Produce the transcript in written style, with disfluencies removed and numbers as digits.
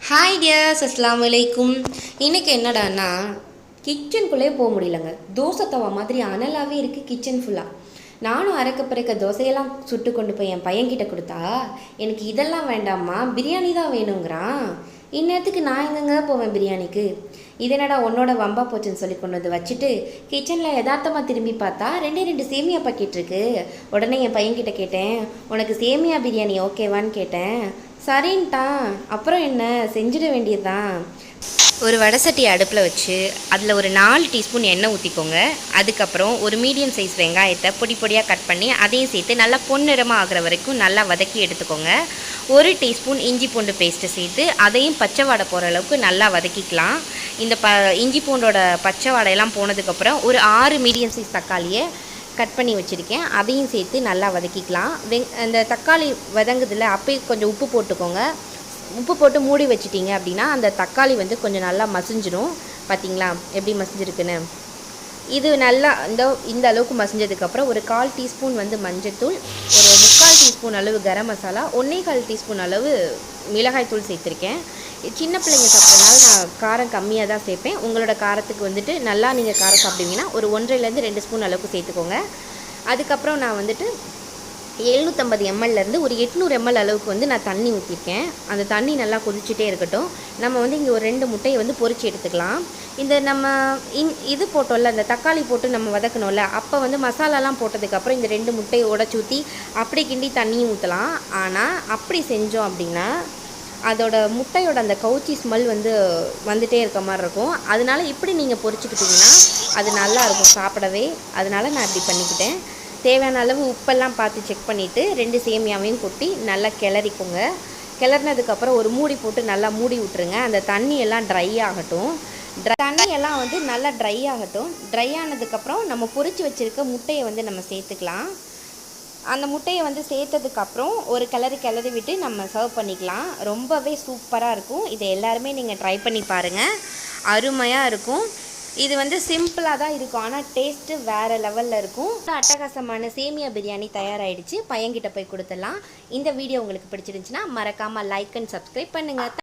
Hi tears, அஸ்ஸலாமு அலைக்கும். இன்றைக்கி என்னடான்னா கிச்சனுக்குள்ளே போக முடியலங்க. தோசை தவா மாதிரி அனலாகவே இருக்குது கிச்சன் ஃபுல்லாக. நானும் அரைக்க பறக்க தோசையெல்லாம் சுட்டு கொண்டு போய் என் பையன்கிட்ட கொடுத்தா, எனக்கு இதெல்லாம் வேண்டாம்மா, பிரியாணி தான் வேணுங்கிறான். இந்நேரத்துக்கு நான் எங்கெங்க போவேன் பிரியாணிக்கு? இது என்னடா உன்னோட வம்பா போச்சுன்னு சொல்லி கொண்டு வந்து வச்சுட்டு கிச்சனில் யதார்த்தமாக திரும்பி பார்த்தா ரெண்டு சேமியா பாக்கெட் இருக்கு. உடனே என் பையன்கிட்ட கேட்டேன், உனக்கு சேமியா பிரியாணி ஓகேவான்னு கேட்டேன். சரின்ட்டான். அப்புறம் என்ன, செஞ்சிட வேண்டியதுதான். ஒரு வடை சட்டி அடுப்பில் வச்சு அதில் ஒரு 4 டீஸ்பூன் எண்ணெய் ஊற்றிக்கோங்க. அதுக்கப்புறம் ஒரு மீடியம் சைஸ் வெங்காயத்தை பொடி பொடியாக கட் பண்ணி அதையும் சேர்த்து நல்லா பொன்னிறமாக ஆகிற வரைக்கும் நல்லா வதக்கி எடுத்துக்கோங்க. 1 டீஸ்பூன் இஞ்சி பூண்டு பேஸ்ட்டு சேர்த்து அதையும் பச்சை வாடை போகிற அளவுக்கு நல்லா வதக்கிக்கலாம். இந்த இஞ்சி பூண்டோட பச்சை வாடையெல்லாம் போனதுக்கப்புறம் ஒரு 6 மீடியம் சைஸ் தக்காளியை கட் பண்ணி வச்சுருக்கேன், அதையும் சேர்த்து நல்லா வதக்கிக்கலாம். அந்த தக்காளி வதங்குதில் அப்போயே கொஞ்சம் உப்பு போட்டுக்கோங்க. உப்பு போட்டு மூடி வச்சிட்டிங்க அப்படின்னா அந்த தக்காளி வந்து கொஞ்சம் நல்லா மசிஞ்சிடும். பார்த்திங்களா எப்படி மசிஞ்சிருக்குன்னு? இது நல்லா இந்த அளவுக்கு மசிஞ்சதுக்கப்புறம் ஒரு 1/4 டீஸ்பூன் வந்து மஞ்சள்தூள், ஒரு 3/4 டீஸ்பூன் அளவு கரம் மசாலா, 1/4 டீஸ்பூன் அளவு மிளகாய் தூள் சேர்த்துருக்கேன். சின்ன பிள்ளைங்க சாப்பிட்றதுனால நான் காரம் கம்மியாக தான் சேர்ப்பேன். உங்களோட காரத்துக்கு வந்துட்டு நல்லா நீங்கள் காரம் சாப்பிடுவீங்கன்னா ஒரு 1.5லேருந்து 2 ஸ்பூன் அளவுக்கு சேர்த்துக்கோங்க. அதுக்கப்புறம் நான் வந்துட்டு 750 mlலேருந்து ஒரு 800 ml அளவுக்கு வந்து நான் தண்ணி ஊற்றிருக்கேன். அந்த தண்ணி நல்லா கொதிச்சுட்டே இருக்கட்டும். நம்ம வந்து இங்கே ஒரு 2 முட்டையை வந்து பொரிச்சு எடுத்துக்கலாம். இந்த நம்ம இது போட்டோம்ல, அந்த தக்காளி போட்டு நம்ம வதக்கணும்ல, அப்போ வந்து மசாலாலாம் போட்டதுக்கப்புறம் இந்த 2 முட்டையை உடச்சி ஊற்றி அப்படி கிண்டி தண்ணியும் ஊற்றலாம். ஆனால் அப்படி செஞ்சோம் அப்படின்னா அதோட முட்டையோட அந்த கவுச்சி ஸ்மெல் வந்துட்டே இருக்க மாதிரி இருக்கும். அதனால இப்படி நீங்கள் பொரிச்சுக்கிட்டிங்கன்னா அது நல்லாயிருக்கும் சாப்பிடவே. அதனால் நான் இப்படி பண்ணிக்கிட்டேன். தேவையான அளவு உப்பெல்லாம் பார்த்து செக் பண்ணிவிட்டு 2 சேமியாவையும் கொட்டி நல்லா கிளறிக்கோங்க. கிளறினதுக்கப்புறம் ஒரு மூடி போட்டு நல்லா மூடி விட்டுருங்க. அந்த தண்ணியெல்லாம் ட்ரை ஆகட்டும். தண்ணியெல்லாம் வந்து நல்லா ட்ரை ஆகட்டும். ட்ரை ஆனதுக்கப்புறம் நம்ம பொரிச்சு வச்சுருக்க முட்டையை வந்து நம்ம சேர்த்துக்கலாம். அந்த முட்டையை வந்து சேர்த்ததுக்கப்புறம் ஒரு கிளறி விட்டு நம்ம சர்வ் பண்ணிக்கலாம். ரொம்பவே சூப்பராக இருக்கும். இதை எல்லாருமே நீங்கள் ட்ரை பண்ணி பாருங்கள், அருமையாக இருக்கும். இது வந்து சிம்பிளாக தான் இருக்கும், ஆனால் டேஸ்ட்டு வேறு லெவலில் இருக்கும். அட்டகாசமான சேமியா பிரியாணி தயாராகிடுச்சு. பையன்கிட்ட போய் கொடுத்துடலாம். இந்த வீடியோ உங்களுக்கு பிடிச்சிருந்துச்சுன்னா மறக்காமல் லைக் அண்ட் சப்ஸ்கிரைப் பண்ணுங்கள்.